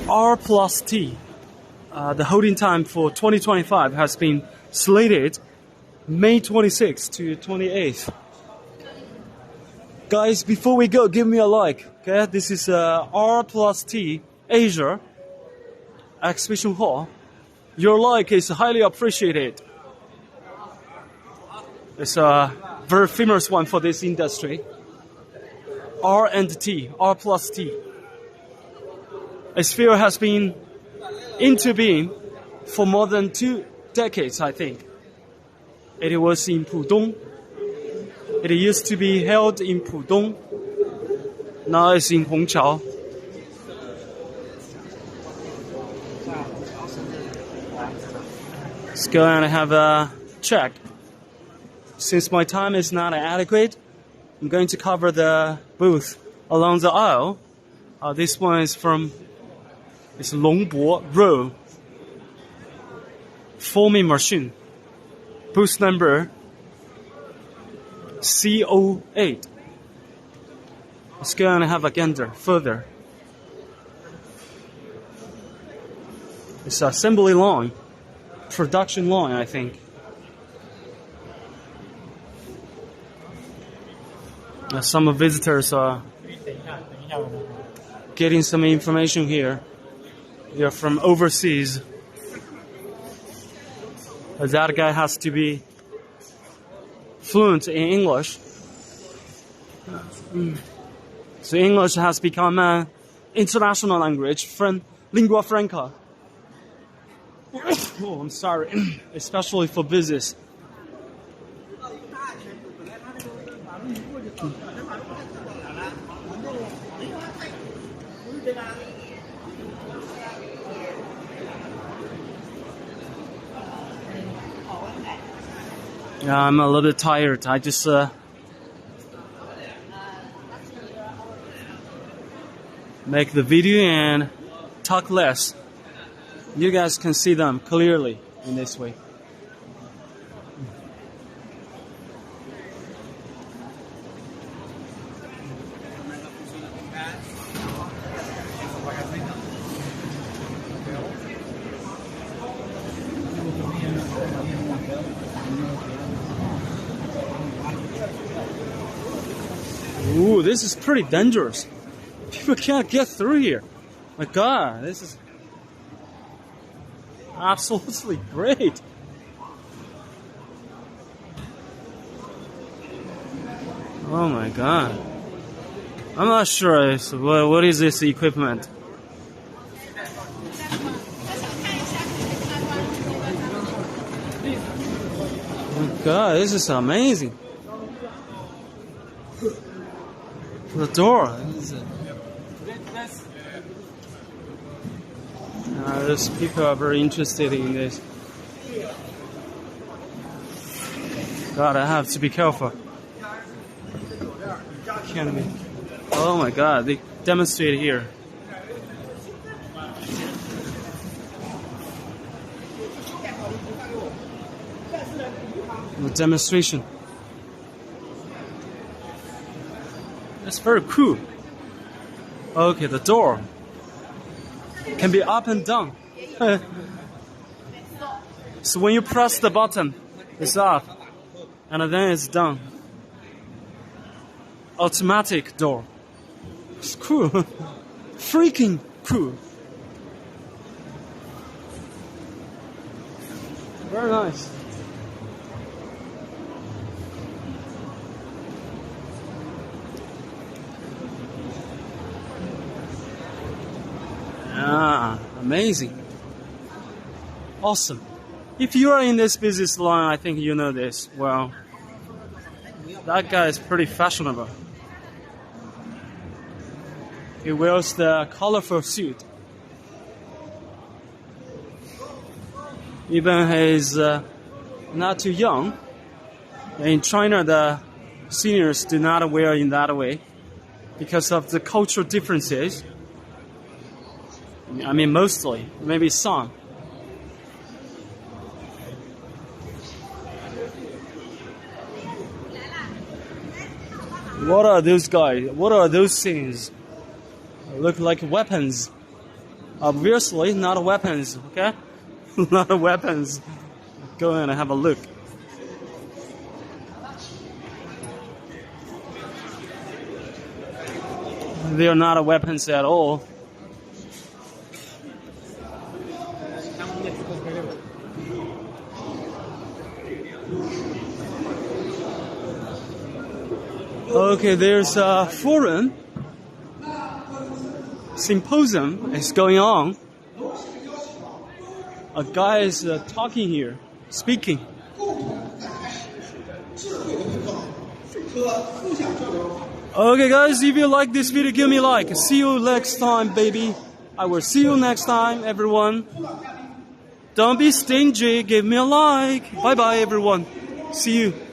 R+T. The holding time for 2025 has been slated May 26th to 28th. Guys, before we go, give me a like. Okay, this is R+T Asia exhibition hall. Your like is highly appreciated. It's a very famous one for this industry. R+T. Its field has been into being for more than 2 decades, I think. It was in Pudong. It used to be held in Pudong. Now it's in Hongqiao. Let's go and have a check. Since my time is not adequate, I'm going to cover the booth along the aisle. This one is from Longbo Row Foaming Machine. Booth number CO8. Let's go and have a gander further. It's assembly line, production line, I think. Some visitors are getting some information here. They're from overseas. That guy has to be fluent in English. So English has become an international language, lingua franca. Oh, I'm sorry. Especially for business. Yeah, I'm a little bit tired. I just make the video and talk less. You guys can see them clearly in this way. Ooh, this is pretty dangerous. People can't get through here. My God, this is absolutely great. Oh my God. I'm not sure what is this equipment. Oh my God, this is amazing. The door. Those people are very interested in this. God, I have to be careful. Can't be. Oh my God, they demonstrate here. The demonstration. That's very cool. Okay, the door can be up and down. So when you press the button, it's up, and then it's down. Automatic door. It's cool. Freaking cool. Very nice. Amazing. Awesome. If you are in this business line, I think you know this. Well, that guy is pretty fashionable. He wears the colorful suit. Even he's not too young. In China, the seniors do not wear in that way because of the cultural differences. I mean, mostly, maybe some. What are those guys? What are those scenes? look like weapons. Obviously, not weapons, okay? Not weapons. Go in and have a look. They are not weapons at all. Okay, there's a foreign symposium is going on. A guy is talking here, speaking. Okay guys, if you like this video, give me a like. See you next time, baby. I will see you next time, everyone. Don't be stingy, give me a like. Bye bye, everyone. See you.